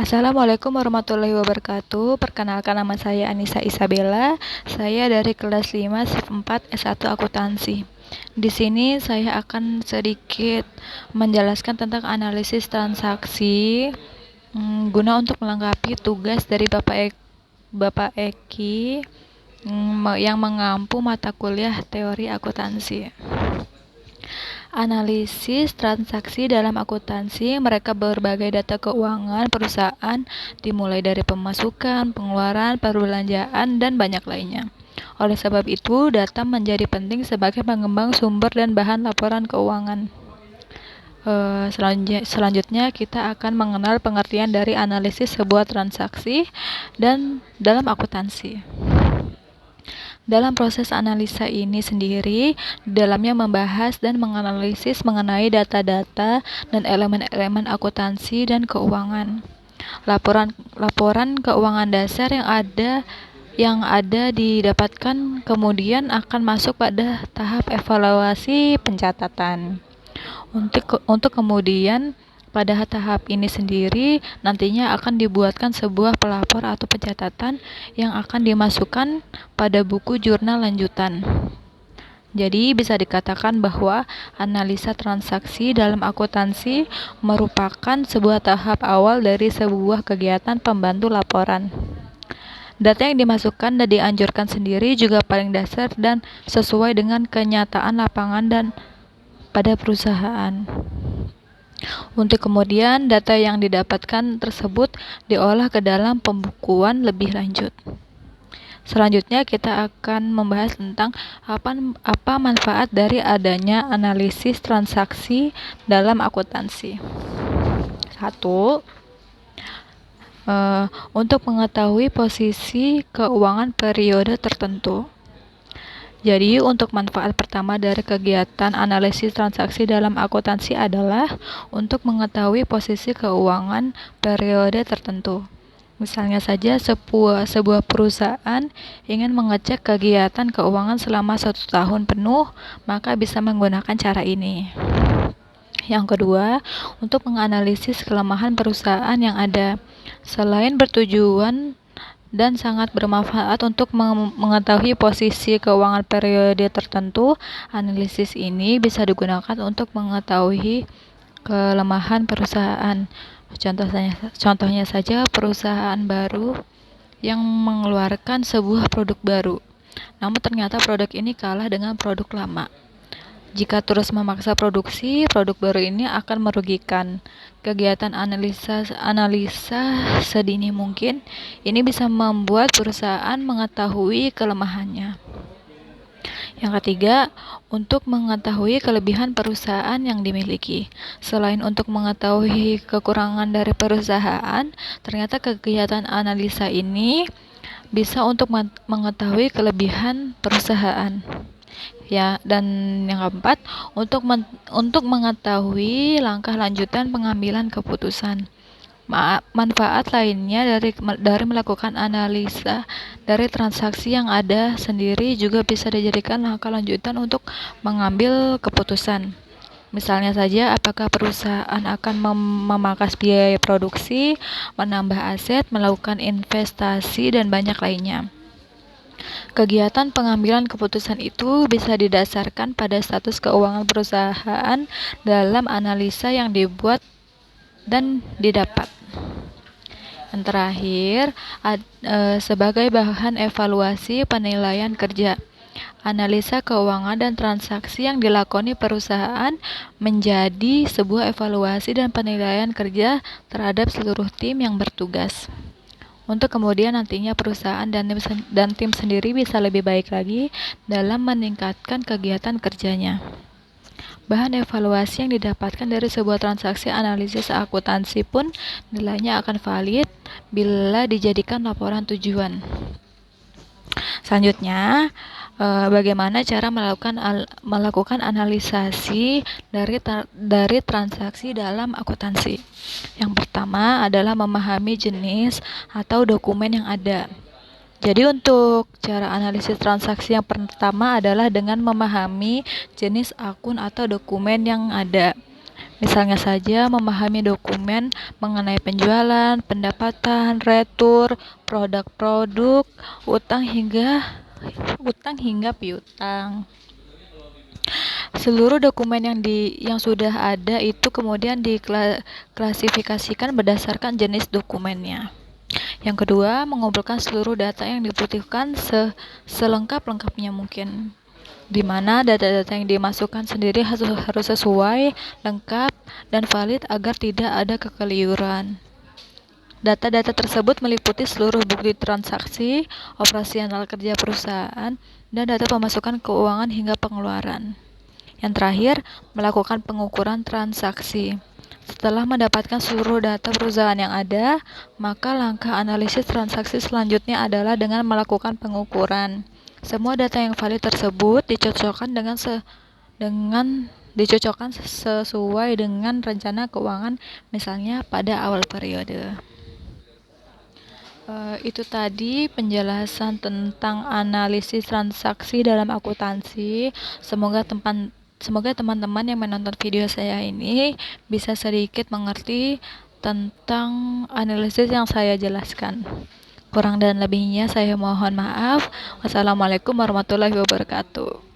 Assalamualaikum warahmatullahi wabarakatuh. Perkenalkan, nama saya Anissa Isabella. Saya dari kelas 5 shift 4 S1 Akuntansi. Di sini saya akan sedikit menjelaskan tentang analisis transaksi guna untuk melengkapi tugas dari Bapak Eki yang mengampu mata kuliah teori akuntansi. Analisis transaksi dalam akuntansi mereka berbagai data keuangan perusahaan dimulai dari pemasukan, pengeluaran, perbelanjaan, dan banyak lainnya. Oleh sebab itu, data menjadi penting sebagai pengembang sumber dan bahan laporan keuangan. Selanjutnya kita akan mengenal pengertian dari analisis sebuah transaksi dan dalam akuntansi. Dalam proses analisa ini sendiri, dalamnya membahas dan menganalisis mengenai data-data dan elemen-elemen akuntansi dan keuangan. Laporan keuangan dasar yang ada didapatkan kemudian akan masuk pada tahap evaluasi pencatatan. Untuk kemudian pada tahap ini sendiri nantinya akan dibuatkan sebuah pelapor atau pencatatan yang akan dimasukkan pada buku jurnal lanjutan. Jadi bisa dikatakan bahwa analisa transaksi dalam akuntansi merupakan sebuah tahap awal dari sebuah kegiatan pembantu laporan. Data yang dimasukkan dan dianjurkan sendiri juga paling dasar dan sesuai dengan kenyataan lapangan dan pada perusahaan. Untuk kemudian data yang didapatkan tersebut diolah ke dalam pembukuan lebih lanjut. Selanjutnya kita akan membahas tentang apa manfaat dari adanya analisis transaksi dalam akuntansi. 1. Untuk mengetahui posisi keuangan periode tertentu. Jadi, untuk manfaat pertama dari kegiatan analisis transaksi dalam akuntansi adalah untuk mengetahui posisi keuangan periode tertentu. Misalnya saja sebuah perusahaan ingin mengecek kegiatan keuangan selama 1 tahun penuh, maka bisa menggunakan cara ini. Yang kedua, untuk menganalisis kelemahan perusahaan yang ada. Selain bertujuan dan sangat bermanfaat untuk mengetahui posisi keuangan periode tertentu, analisis ini bisa digunakan untuk mengetahui kelemahan perusahaan. Contohnya saja perusahaan baru yang mengeluarkan sebuah produk baru, namun ternyata produk ini kalah dengan produk lama. Jika terus memaksa produksi, produk baru ini akan merugikan. Kegiatan analisa sedini mungkin ini bisa membuat perusahaan mengetahui kelemahannya. Yang ketiga, untuk mengetahui kelebihan perusahaan yang dimiliki. Selain untuk mengetahui kekurangan dari perusahaan, ternyata kegiatan analisa ini bisa untuk mengetahui kelebihan perusahaan. Ya, dan yang keempat, untuk mengetahui langkah lanjutan pengambilan keputusan. Manfaat lainnya dari melakukan analisa dari transaksi yang ada sendiri juga bisa dijadikan langkah lanjutan untuk mengambil keputusan. Misalnya saja, apakah perusahaan akan memangkas biaya produksi, menambah aset, melakukan investasi, dan banyak lainnya. Kegiatan pengambilan keputusan itu bisa didasarkan pada status keuangan perusahaan dalam analisa yang dibuat dan didapat. Yang terakhir, sebagai bahan evaluasi penilaian kerja. Analisa keuangan dan transaksi yang dilakoni perusahaan menjadi sebuah evaluasi dan penilaian kerja terhadap seluruh tim yang bertugas. Untuk kemudian nantinya perusahaan dan tim sendiri bisa lebih baik lagi dalam meningkatkan kegiatan kerjanya. Bahan evaluasi yang didapatkan dari sebuah transaksi analisis akuntansi pun nilainya akan valid bila dijadikan laporan tujuan. Selanjutnya, bagaimana cara melakukan analisasi dari transaksi dalam akuntansi. Yang pertama adalah memahami jenis atau dokumen yang ada. Jadi untuk cara analisis transaksi yang pertama adalah dengan memahami jenis akun atau dokumen yang ada. Misalnya saja memahami dokumen mengenai penjualan, pendapatan, retur, produk-produk, utang hingga piutang. Seluruh dokumen yang sudah ada itu kemudian diklasifikasikan berdasarkan jenis dokumennya. Yang kedua, mengumpulkan seluruh data yang dibutuhkan selengkap-lengkapnya mungkin, di mana data-data yang dimasukkan sendiri harus sesuai, lengkap, dan valid agar tidak ada kekeliruan. Data-data tersebut meliputi seluruh bukti transaksi, operasional kerja perusahaan, dan data pemasukan keuangan hingga pengeluaran. Yang terakhir, melakukan pengukuran transaksi. Setelah mendapatkan seluruh data perusahaan yang ada, maka langkah analisis transaksi selanjutnya adalah dengan melakukan pengukuran. Semua data yang valid tersebut dicocokkan sesuai dengan rencana keuangan, misalnya pada awal periode. Itu tadi penjelasan tentang analisis transaksi dalam akuntansi. Semoga teman-teman yang menonton video saya ini bisa sedikit mengerti tentang analisis yang saya jelaskan. Kurang dan lebihnya saya mohon maaf. Wassalamualaikum warahmatullahi wabarakatuh.